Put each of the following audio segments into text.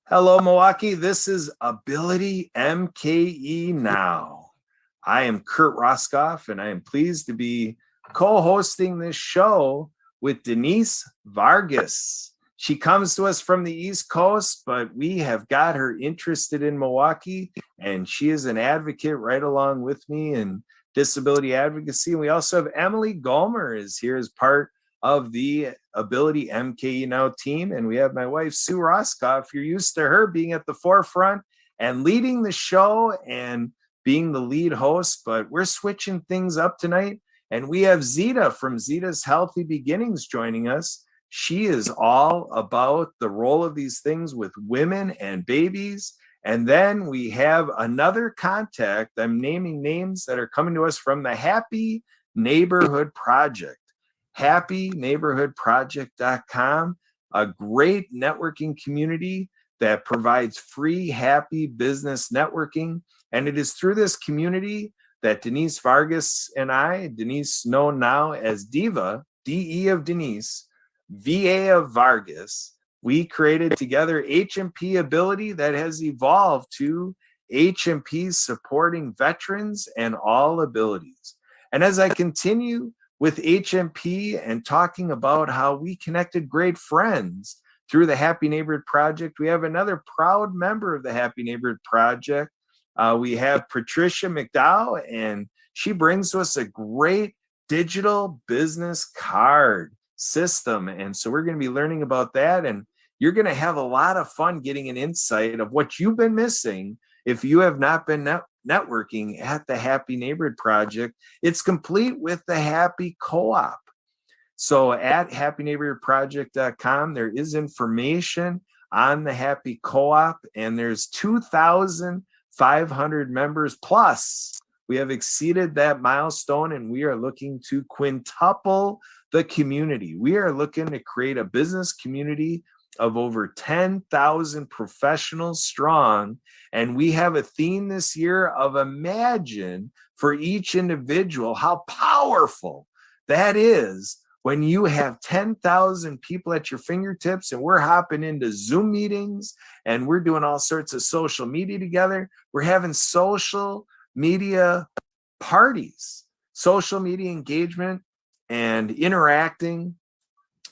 Hello, Milwaukee. This is Ability MKE Now. I am Kurt Roskopf, and I am pleased to be co-hosting this show with Denise Vargas. She comes to us from the East Coast, but we have got her interested in Milwaukee, and she is an advocate right along with me in disability advocacy. And we also have Emily Gollmer is here as part of the Ability MKE Now team. And we have my wife, Sue Roskopf. You're used to her being at the forefront and leading the show and being the lead host, but we're switching things up tonight. And we have Zita from Zita's Healthy Beginnings joining us. She is all about the role of these things with women and babies. And then we have another contact. I'm naming names that are coming to us from the Happy Neighborhood Project. HappyNeighborhoodProject.com, a great networking community that provides free, happy business networking. And it is through this community that Denise Vargas and I, Denise known now as Diva, DE of Denise, VA of Vargas, we created together HMP Ability that has evolved to HMP supporting veterans and all abilities. And as I continue with HMP and talking about how we connected great friends through the Happy Neighborhood Project, we have another proud member of the Happy Neighborhood Project. We have Patricia McDow, and she brings to us a great digital business card system. And so we're going to be learning about that, and you're going to have a lot of fun getting an insight of what you've been missing if you have not been networking at the Happy Neighborhood Project. It's complete with the Happy Co-op. So at happyneighborhoodproject.com, there is information on the Happy Co-op, and there's 2,500 members plus. We have exceeded that milestone, and we are looking to quintuple the community. We are looking to create a business community of over 10,000 professionals strong. And we have a theme this year of imagine for each individual how powerful that is when you have 10,000 people at your fingertips, and we're hopping into Zoom meetings and we're doing all sorts of social media together. We're having social media parties, social media engagement, and interacting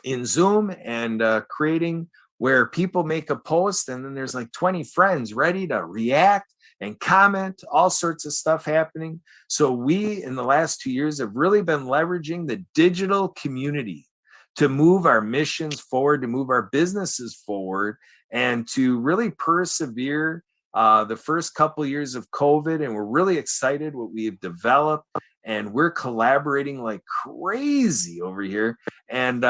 in Zoom and creating where people make a post and then there's like 20 friends ready to react and comment, all sorts of stuff happening. So we, in the last 2 years, have really been leveraging the digital community to move our missions forward, to move our businesses forward, and to really persevere the first couple of years of COVID. And we're really excited what we have developed, and we're collaborating like crazy over here. And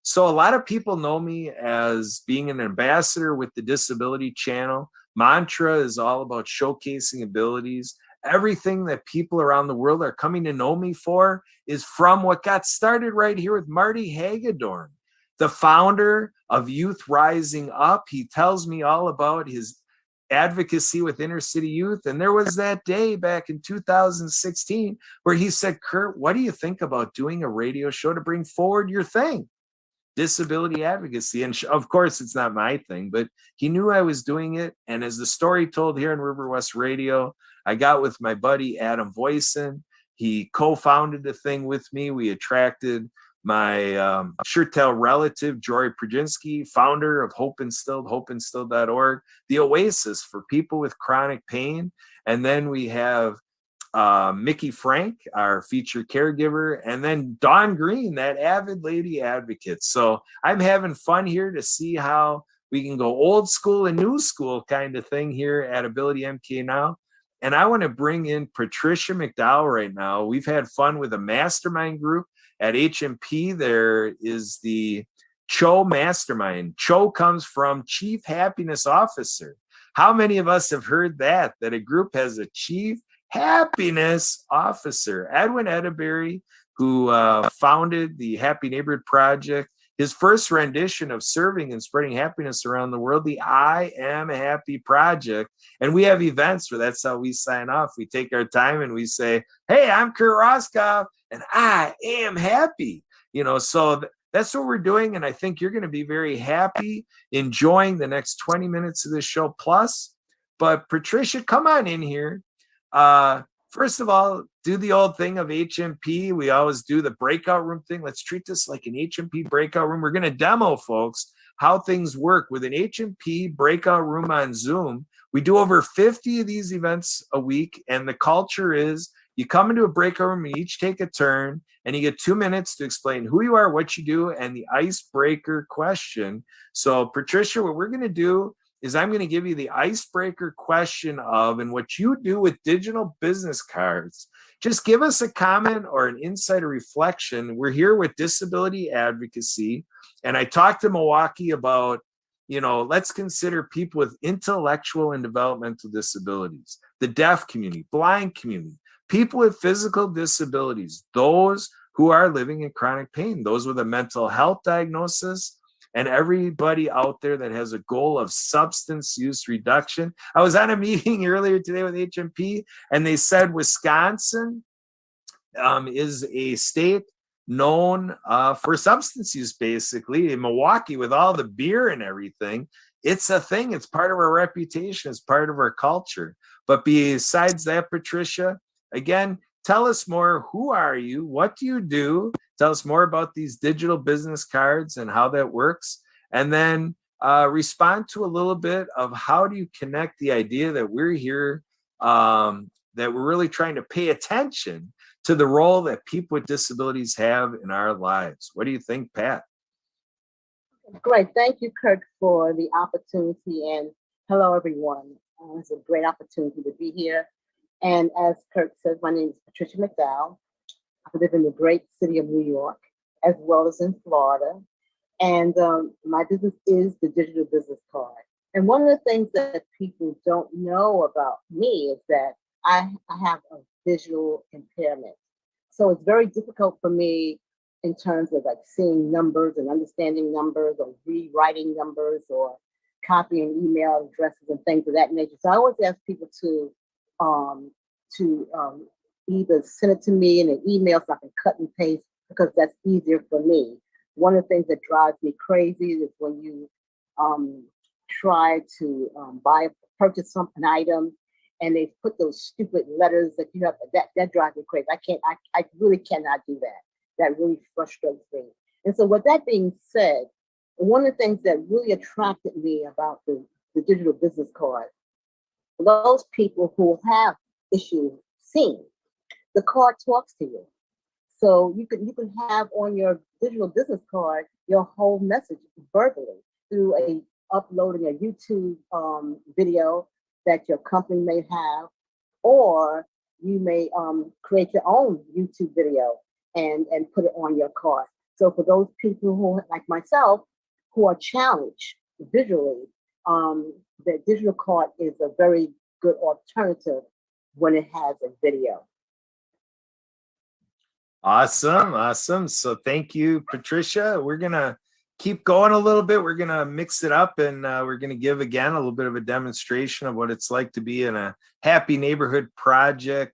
so a lot of people know me as being an ambassador with the Disability Channel. Mantra is all about showcasing abilities. Everything that people around the world are coming to know me for is from what got started right here with Marty Hagedorn, the founder of Youth Rising Up. He tells me all about his advocacy with inner city youth. And there was that day back in 2016 where he said, Kurt, what do you think about doing a radio show to bring forward your thing? Disability advocacy. And of course, it's not my thing, but he knew I was doing it. And as the story told here in River West Radio, I got with my buddy Adam Voisin. He co-founded the thing with me. We attracted my Shertel relative, Jory Prudzinski, founder of Hope Instilled, hopeinstilled.org, the oasis for people with chronic pain. And then we have Mickey Frank, our featured caregiver, and then Dawn Green, that avid lady advocate. So I'm having fun here to see how we can go old school and new school kind of thing here at Ability MKE Now. And I want to bring in Patricia McDow right now. We've had fun with a mastermind group at HMP. There is the CHO mastermind. CHO comes from Chief Happiness Officer. How many of us have heard that a group has a Chief Happiness Officer? Edwin Edeberry, who founded the Happy Neighborhood Project, his first rendition of serving and spreading happiness around the world, the I Am Happy Project. And we have events where that's how we sign off. We take our time and we say, hey, I'm Kurt Roskopf and I am happy. So that's what we're doing. And I think you're going to be very happy enjoying the next 20 minutes of this show plus. But Patricia, come on in here. First of all, do the old thing of HMP. We always do the breakout room thing. Let's treat this like an HMP breakout room. We're going to demo, folks, how things work with an HMP breakout room on Zoom. We do over 50 of these events a week, and the culture is you come into a breakout room, you each take a turn, and you get 2 minutes to explain who you are, what you do, and the icebreaker question. So, Patricia, what we're going to do is I'm going to give you the icebreaker question of, and what you do with digital business cards. Just give us a comment or an insight or reflection. We're here with Disability Advocacy, and I talked to Milwaukee about, let's consider people with intellectual and developmental disabilities, the deaf community, blind community, people with physical disabilities, those who are living in chronic pain, those with a mental health diagnosis, and everybody out there that has a goal of substance use reduction. I was on a meeting earlier today with HMP, and they said Wisconsin is a state known for substance use, basically. In Milwaukee, with all the beer and everything, it's a thing. It's part of our reputation. It's part of our culture. But besides that, Patricia, again, tell us more. Who are you? What do you do? Tell us more about these digital business cards and how that works. And then respond to a little bit of how do you connect the idea that we're here, that we're really trying to pay attention to the role that people with disabilities have in our lives. What do you think, Pat? Great. Thank you, Kurt, for the opportunity. And hello, everyone. It's a great opportunity to be here. And as Kurt said, my name is Patricia McDow. I live in the great city of New York, as well as in Florida. And my business is the digital business card. And one of the things that people don't know about me is that I have a visual impairment. So it's very difficult for me in terms of like seeing numbers and understanding numbers, or rewriting numbers, or copying email addresses and things of that nature. So I always ask people to either send it to me in an email so I can cut and paste, because that's easier for me. One of the things that drives me crazy is when you try to purchase an item, and they put those stupid letters that you have. That drives me crazy. I really cannot do that. That really frustrates me. And so, with that being said, one of the things that really attracted me about the digital business card, those people who have issues seeing, the card talks to you. So you can have on your digital business card your whole message verbally through uploading a YouTube video that your company may have, or you may create your own YouTube video and put it on your card. So for those people who, like myself, who are challenged visually, the digital card is a very good alternative when it has a video. Awesome. So thank you, Patricia. We're going to keep going a little bit. We're going to mix it up, and we're going to give again a little bit of a demonstration of what it's like to be in a Happy Neighborhood Project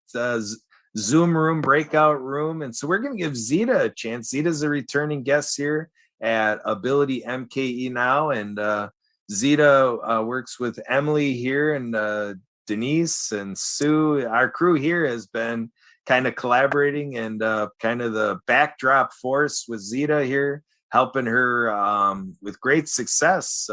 Zoom room, breakout room. And so we're going to give Zita a chance. Zita's a returning guest here at Ability MKE Now. And Zita works with Emily here, and Denise and Sue. Our crew here has been kind of collaborating and kind of the backdrop force with Zita here, helping her with great success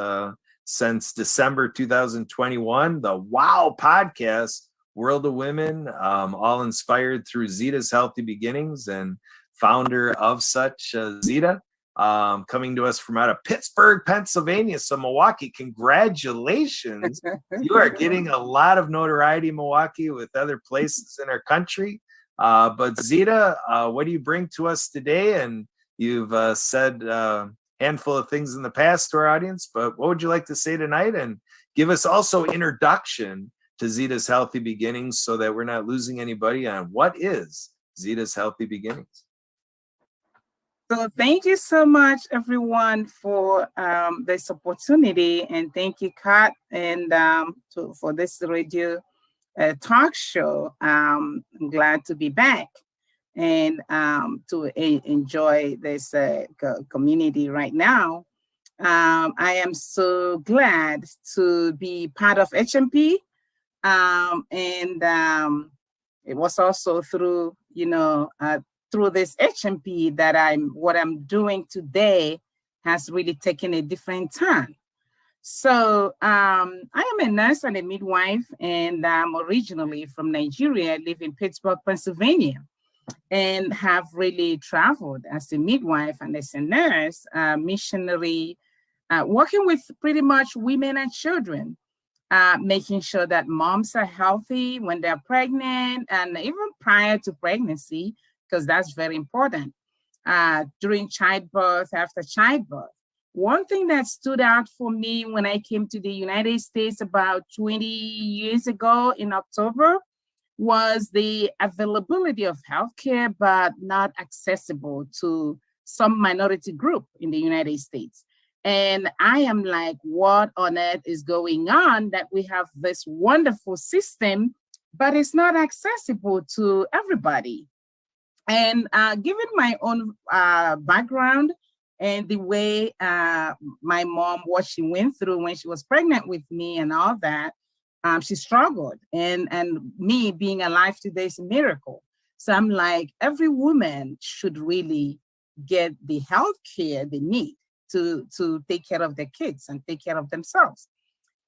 since December 2021. The WOW podcast, World of Women, all inspired through Zita's Healthy Beginnings, and founder of such, Zita, coming to us from out of Pittsburgh, Pennsylvania. So Milwaukee, congratulations. You are getting a lot of notoriety in Milwaukee with other places in our country. But Zita, what do you bring to us today? And you've said a handful of things in the past to our audience, but what would you like to say tonight? And give us also introduction to Zita's Healthy Beginnings, so that we're not losing anybody on what is Zita's Healthy Beginnings. So thank you so much, everyone, for this opportunity, and thank you, Kurt, and for this radio talk show. I'm glad to be back. and to enjoy this community right now. I am so glad to be part of HMP, and it was also through, through this HMP that what I'm doing today has really taken a different turn. So I am a nurse and a midwife, and I'm originally from Nigeria. I live in Pittsburgh, Pennsylvania, and have really traveled as a midwife and as a nurse, missionary, working with pretty much women and children, making sure that moms are healthy when they're pregnant and even prior to pregnancy, because that's very important, during childbirth, after childbirth. One thing that stood out for me when I came to the United States about 20 years ago in October was the availability of healthcare, but not accessible to some minority group in the United States. And I am like, what on earth is going on that we have this wonderful system, but it's not accessible to everybody? And given my own background and the way my mom, what she went through when she was pregnant with me and all that, she struggled. And me being alive today is a miracle. So I'm like, every woman should really get the health care they need to take care of their kids and take care of themselves.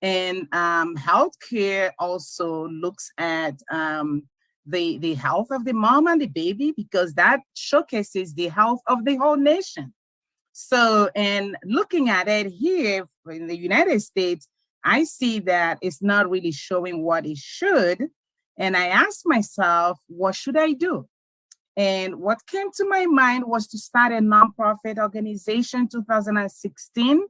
And healthcare also looks at the health of the mom and the baby, because that showcases the health of the whole nation. So, and looking at it here in the United States, I see that it's not really showing what it should. And I asked myself, what should I do? And what came to my mind was to start a nonprofit organization 2016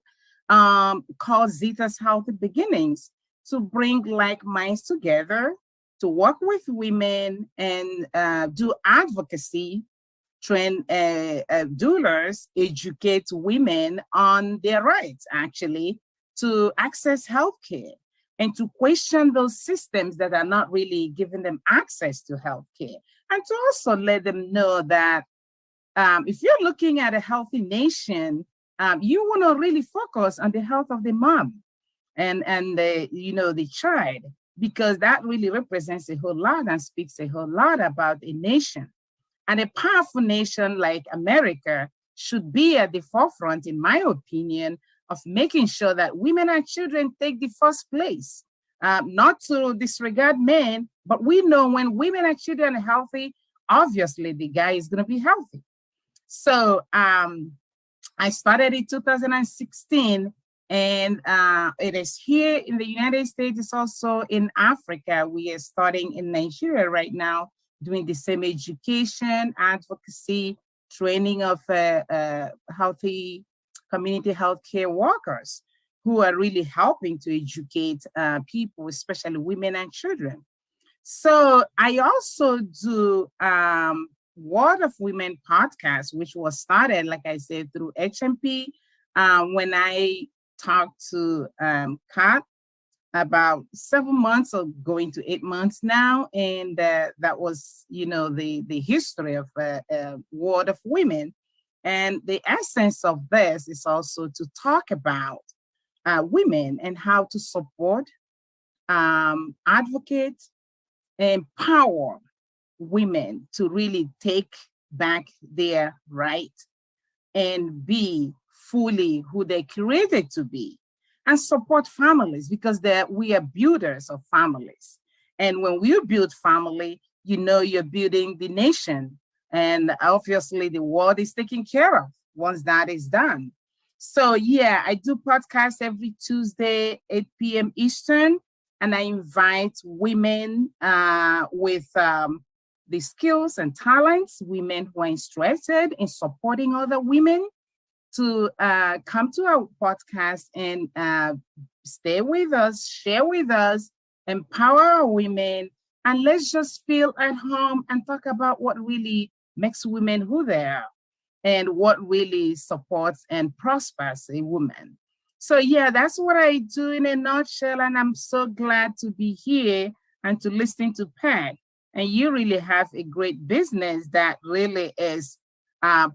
called Zita's Healthy Beginnings, to bring like minds together, to work with women and do advocacy, train doulas, educate women on their rights, actually, to access healthcare and to question those systems that are not really giving them access to healthcare. And to also let them know that if you're looking at a healthy nation, you want to really focus on the health of the mom and the child, because that really represents a whole lot and speaks a whole lot about a nation. And a powerful nation like America should be at the forefront, in my opinion, of making sure that women and children take the first place. Not to disregard men, but we know when women and children are healthy, obviously the guy is going to be healthy. So I started in 2016, and it is here in the United States. It's also in Africa. We are starting in Nigeria right now, doing the same education, advocacy, training of healthy community healthcare workers who are really helping to educate people, especially women and children. So I also do Word of Women podcast, which was started, like I said, through HMP. When I talked to Kurt about 7 months or going to 8 months now, and that was, the history of Word of Women. And the essence of this is also to talk about women and how to support, advocate, empower women to really take back their right and be fully who they're created to be, and support families, because we are builders of families. And when we build family, you're building the nation. And obviously the world is taken care of once that is done. So yeah, I do podcasts every Tuesday, 8 p.m. Eastern, and I invite women with the skills and talents, women who are interested in supporting other women, to come to our podcast and stay with us, share with us, empower our women, and let's just feel at home and talk about what really makes women who they are and what really supports and prospers a woman. So yeah, that's what I do in a nutshell, and I'm so glad to be here and to listen to Pat. And you really have a great business that really is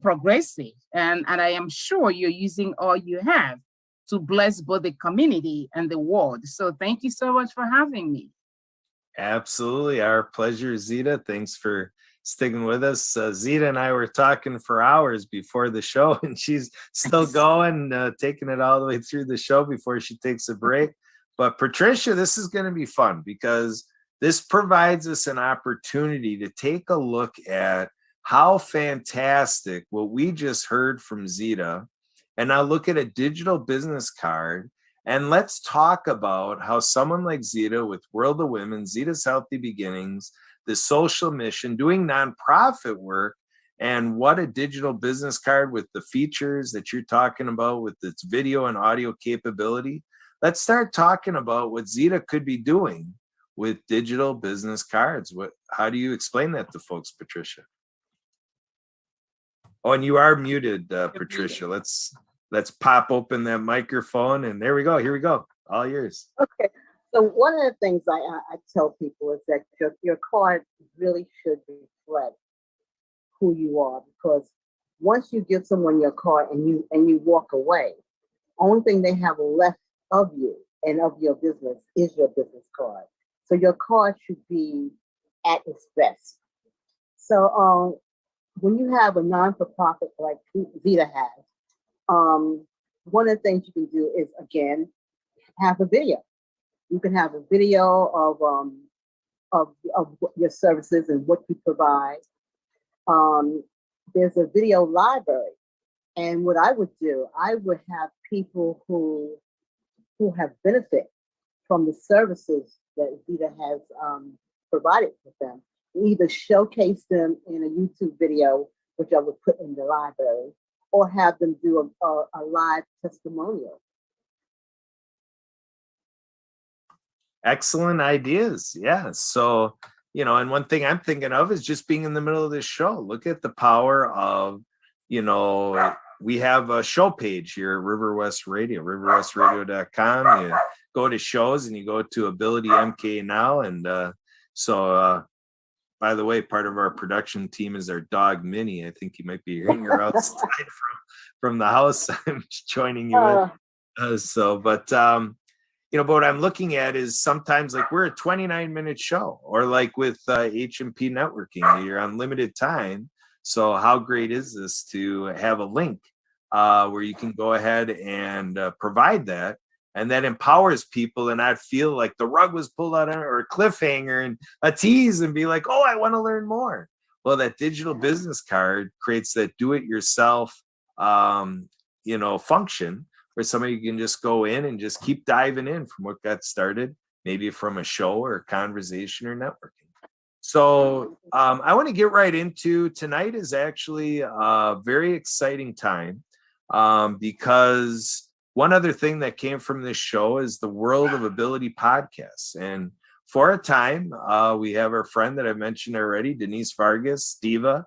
progressive. And I am sure you're using all you have to bless both the community and the world. So thank you so much for having me. Absolutely. Our pleasure, Zita. Thanks for sticking with us. Zita and I were talking for hours before the show, and she's still going, taking it all the way through the show before she takes a break. But Patricia, this is going to be fun because this provides us an opportunity to take a look at how fantastic what we just heard from Zita, and now look at a digital business card. And let's talk about how someone like Zita with World of Women, Zita's Healthy Beginnings, the social mission, doing nonprofit work, and what a digital business card with the features that you're talking about with its video and audio capability. Let's start talking about what Zita could be doing with digital business cards. How do you explain that to folks, Patricia? Oh, and you are muted, Patricia. Let's pop open that microphone, and there we go. Here we go. All yours. Okay. So one of the things I tell people is that your card really should reflect who you are, because once you give someone your card and you walk away, only thing they have left of you and of your business is your business card. So your card should be at its best. So when you have a non-for-profit like Zita has, one of the things you can do is, again, have a video. You can have a video of your services and what you provide. There's a video library. And what I would do, I would have people who have benefit from the services that Zita has provided with them, either showcase them in a YouTube video, which I would put in the library, or have them do a live testimonial. Excellent ideas. Yeah. So, and one thing I'm thinking of is just being in the middle of this show. Look at the power of, we have a show page here at River West Radio, riverwestradio.com. You go to shows and you go to Ability MKE Now. And by the way, part of our production team is our dog, Minnie. I think you might be hearing her outside from the house. I'm joining you in. But what I'm looking at is sometimes like we're a 29-minute show, or like with H&P Networking, you're on limited time. So how great is this to have a link where you can go ahead and provide that, and that empowers people and not feel like the rug was pulled out or a cliffhanger and a tease and be like, oh, I want to learn more. Well, that digital business card creates that do-it-yourself, function where somebody can just go in and just keep diving in from what got started, maybe from a show or a conversation or networking. So I want to get right into tonight is actually a very exciting time because one other thing that came from this show is the World of Ability podcast. And for a time, we have our friend that I mentioned already, Denise Vargas, Diva,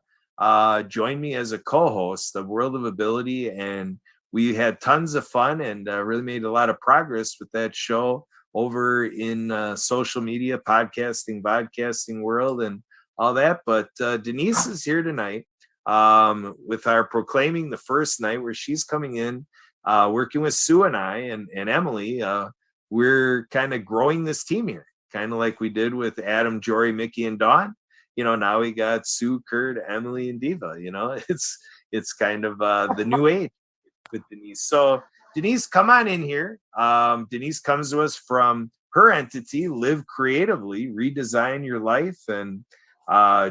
joined me as a co-host of World of Ability, and we had tons of fun and really made a lot of progress with that show over in social media, podcasting world and all that. But Denise is here tonight with our Proclaiming the First Night, where she's coming in, working with Sue and I and Emily. We're kind of growing this team here, kind of like we did with Adam, Jory, Mickey, and Dawn. Now we got Sue, Kurt, Emily, and Diva. It's kind of the new age with Denise. So Denise, come on in here. Denise comes to us from her entity, Live Creatively, Redesign Your Life, and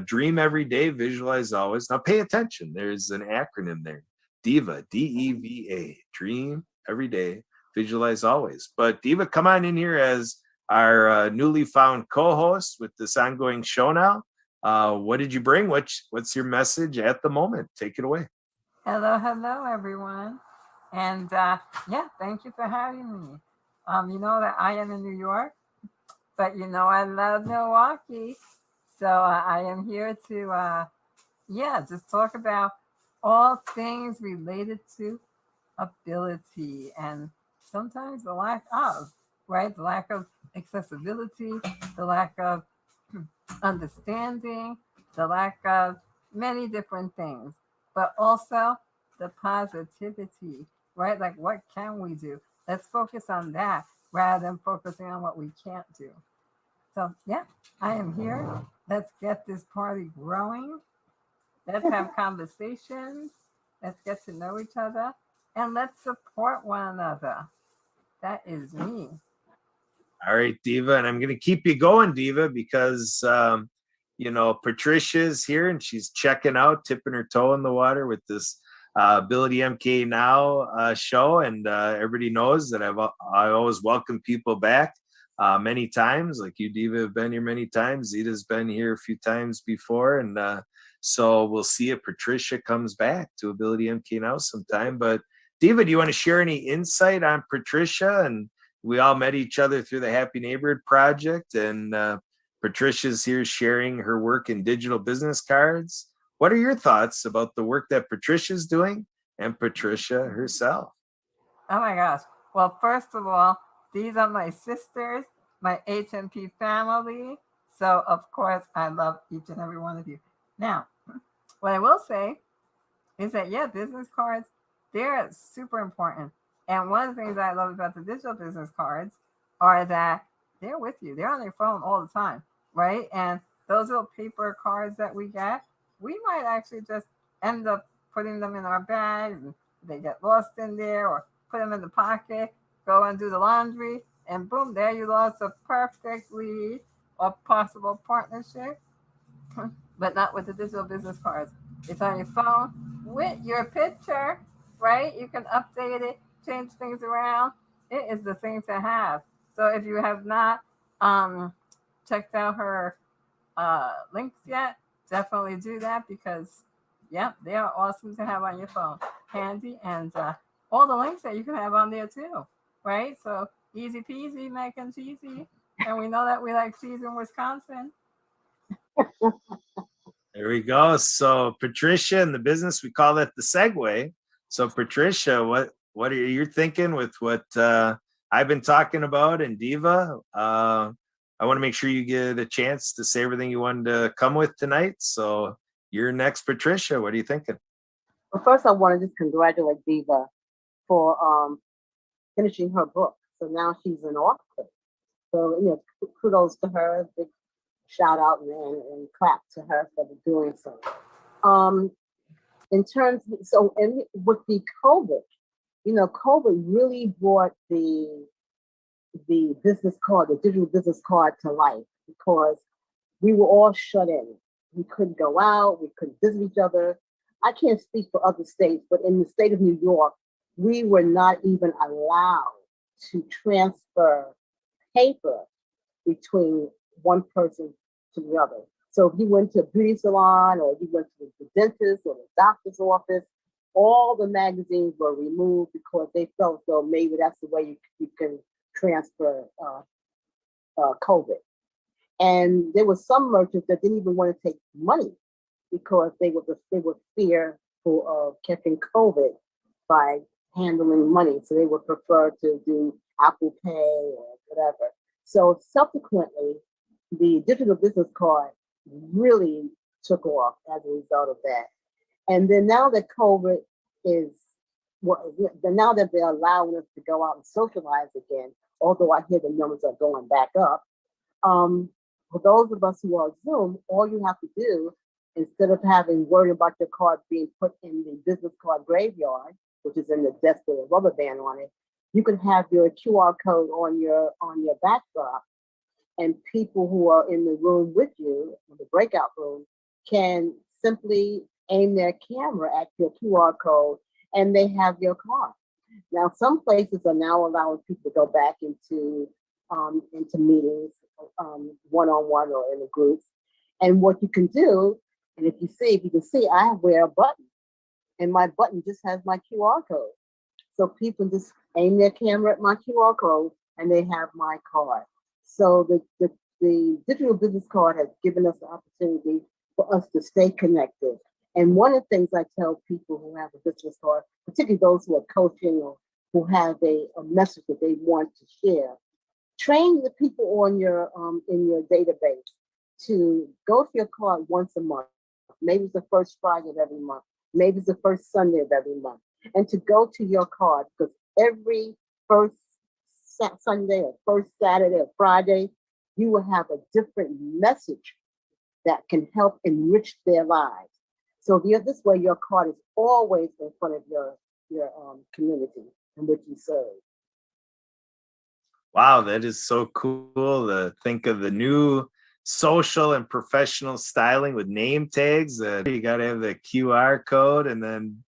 Dream Every Day, Visualize Always. Now pay attention. There's an acronym there. DEVA, D-E-V-A, Dream Every Day, Visualize Always. But Diva, come on in here as our newly found co-host with this ongoing show now. What did you bring? What's your message at the moment? Take it away. Hello, everyone. And thank you for having me. You know that I am in New York, but I love Milwaukee. So I am here to, just talk about all things related to ability and sometimes the lack of, right? The lack of accessibility, the lack of understanding, the lack of many different things, but also the positivity, right? Like, what can we do? Let's focus on that rather than focusing on what we can't do. So, yeah, I am here. Let's get this party growing. Let's have conversations. Let's get to know each other and let's support one another. That is me. All right, Diva, and I'm going to keep you going, Diva, because Patricia's here and she's checking out, tipping her toe in the water with this Ability MKE Now show, and everybody knows that I always welcome people back many times. Like you, Diva, have been here many times. Zita's been here a few times before, and so we'll see if Patricia comes back to Ability MKE Now sometime. But Diva, do you want to share any insight on Patricia? And we all met each other through the Happy Neighborhood Project, and Patricia's here sharing her work in digital business cards. What are your thoughts about the work that Patricia's doing and Patricia herself? Oh my gosh. Well, first of all, these are my sisters, my HMP family. So, of course, I love each and every one of you. Now, what I will say is that, yeah, business cards, they're super important. And one of the things I love about the digital business cards are that they're with you. They're on your phone all the time, right? And those little paper cards that we get, we might actually just end up putting them in our bags and they get lost in there, or put them in the pocket, go and do the laundry, and boom, there you lost a perfect lead or possible partnership, but not with the digital business cards. It's on your phone with your picture, right? You can update it, change things around. It is the thing to have. So if you have not checked out her links yet, definitely do that, because yeah, they are awesome to have on your phone, handy, and all the links that you can have on there too, right? So easy peasy, mac and cheesy, and we know that we like cheese in Wisconsin. There we go. So Patricia, in the business, we call that the segue. So Patricia, what are you thinking with what I've been talking about? And Diva, I want to make sure you get a chance to say everything you wanted to come with tonight. So you're next, Patricia. What are you thinking? Well, first I want to just congratulate Diva for finishing her book. So now she's an author. So, kudos to her. Big shout out and clap to her for doing so. In terms, and with the COVID, COVID really brought the business card, the digital business card to life, because we were all shut in. We couldn't go out, we couldn't visit each other. I can't speak for other states, but in the state of New York, we were not even allowed to transfer paper between one person to the other. So if you went to a beauty salon, or you went to the dentist or the doctor's office, all the magazines were removed because they felt as though maybe that's the way you can transfer COVID. And there were some merchants that didn't even want to take money because they were fearful of catching COVID by handling money. So they would prefer to do Apple Pay or whatever. So subsequently, the digital business card really took off as a result of that. And then now that COVID now that they're allowing us to go out and socialize again, although I hear the numbers are going back up, for those of us who are Zoom, all you have to do, instead of worry about your card being put in the business card graveyard, which is in the desk with a rubber band on it, you can have your QR code on your backdrop, and people who are in the room with you, in the breakout room, can simply aim their camera at your QR code, and they have your card. Now, some places are now allowing people to go back into meetings, one-on-one or in the groups. And what you can do, and if you can see, I wear a button, and my button just has my QR code. So people just aim their camera at my QR code, and they have my card. So the digital business card has given us the opportunity for us to stay connected. And one of the things I tell people who have a business card, particularly those who are coaching or who have a message that they want to share, train the people on your in your database to go to your card once a month. Maybe it's the first Friday of every month. Maybe it's the first Sunday of every month. And to go to your card, because every first Sunday or first Saturday or Friday, you will have a different message that can help enrich their lives. So this way, your card is always in front of your community in which you serve. Wow, that is so cool to think of the new social and professional styling with name tags. You got to have the QR code, and then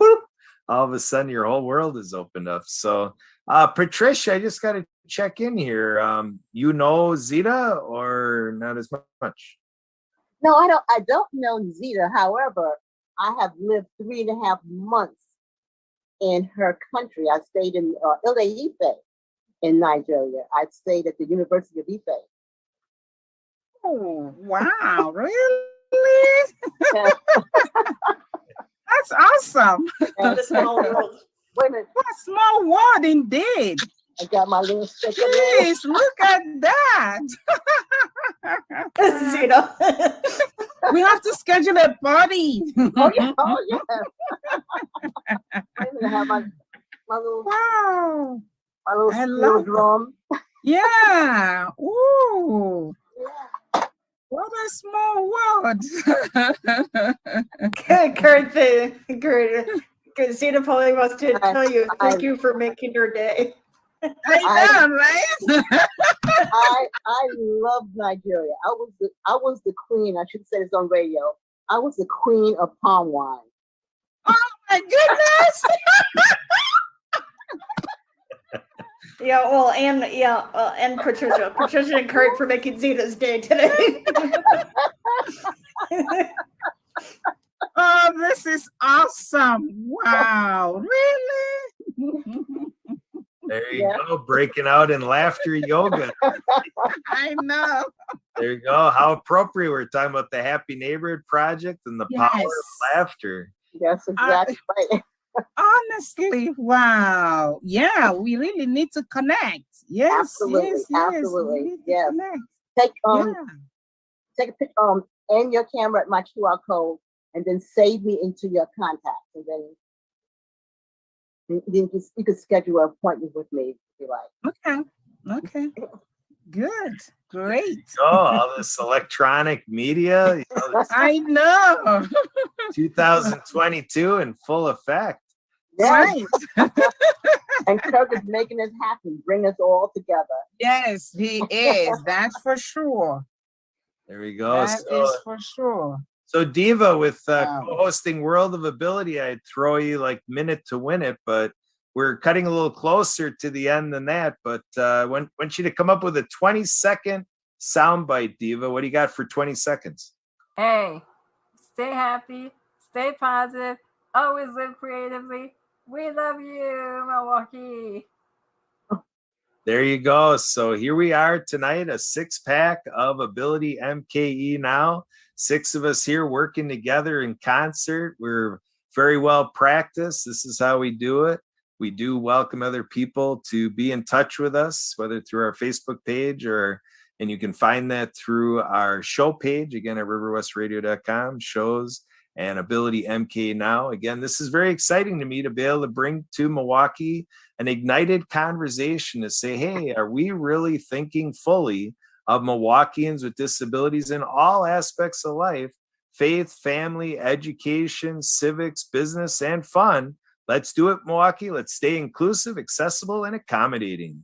boop, all of a sudden your whole world is opened up. So, Patricia, I just got to check in here. You know Zita or not as much? No, I don't know Zita. However, I have lived 3.5 months in her country. I stayed in Ile-Ife in Nigeria. I stayed at the University of Ife. Oh, wow, really? That's awesome. And a small world. Wait a minute. What a small world indeed. I got my little sticker. Please look at that. Zita. We have to schedule a party. Oh yeah. I have my little Wow. my little I steel love drum. Yeah. Ooh. Yeah. What a small world. Kurt, Zita probably wants to tell you thank you for making your day. I know, right? I love Nigeria. I was the queen. I should say this on radio. I was the queen of palm wine. Oh my goodness. Yeah, well, and Patricia and Kurt for making Zita's day today. Oh, this is awesome. Wow. Really? There you go, breaking out in laughter yoga. I know. There you go. How appropriate. We're talking about the Happy Neighborhood Project and the power Yes. of laughter. That's exactly right. Honestly, wow. Yeah, we really need to connect. Yes, Absolutely, yes, absolutely, we need to yes. connect. Take Yeah. take a picture and your camera at my QR code, and then save me into your contacts, and then you can schedule an appointment with me if you like. Okay. Good. Great. Oh, all this electronic media, this I know. 2022 in full effect. Yes. Right. And Kirk is making this happen, bring us all together. Yes, he is. That's for sure. There we go. That is for sure. So Diva, with Wow. co-hosting World of Ability, I'd throw you like minute to win it, but we're cutting a little closer to the end than that. But want you to come up with a 20-second soundbite, Diva. What do you got for 20 seconds? Hey, stay happy, stay positive, always live creatively. We love you, Milwaukee. There you go. So here we are tonight, a 6-pack of Ability MKE Now. 6 of us here working together in concert. We're very well practiced. This is how we do it. We do welcome other people to be in touch with us, whether through our Facebook page and you can find that through our show page, again, at riverwestradio.com, shows and Ability MKE Now. Again, this is very exciting to me to be able to bring to Milwaukee an ignited conversation to say, hey, are we really thinking fully of Milwaukeeans with disabilities in all aspects of life, faith, family, education, civics, business, and fun? Let's do it, Milwaukee. Let's stay inclusive, accessible, and accommodating.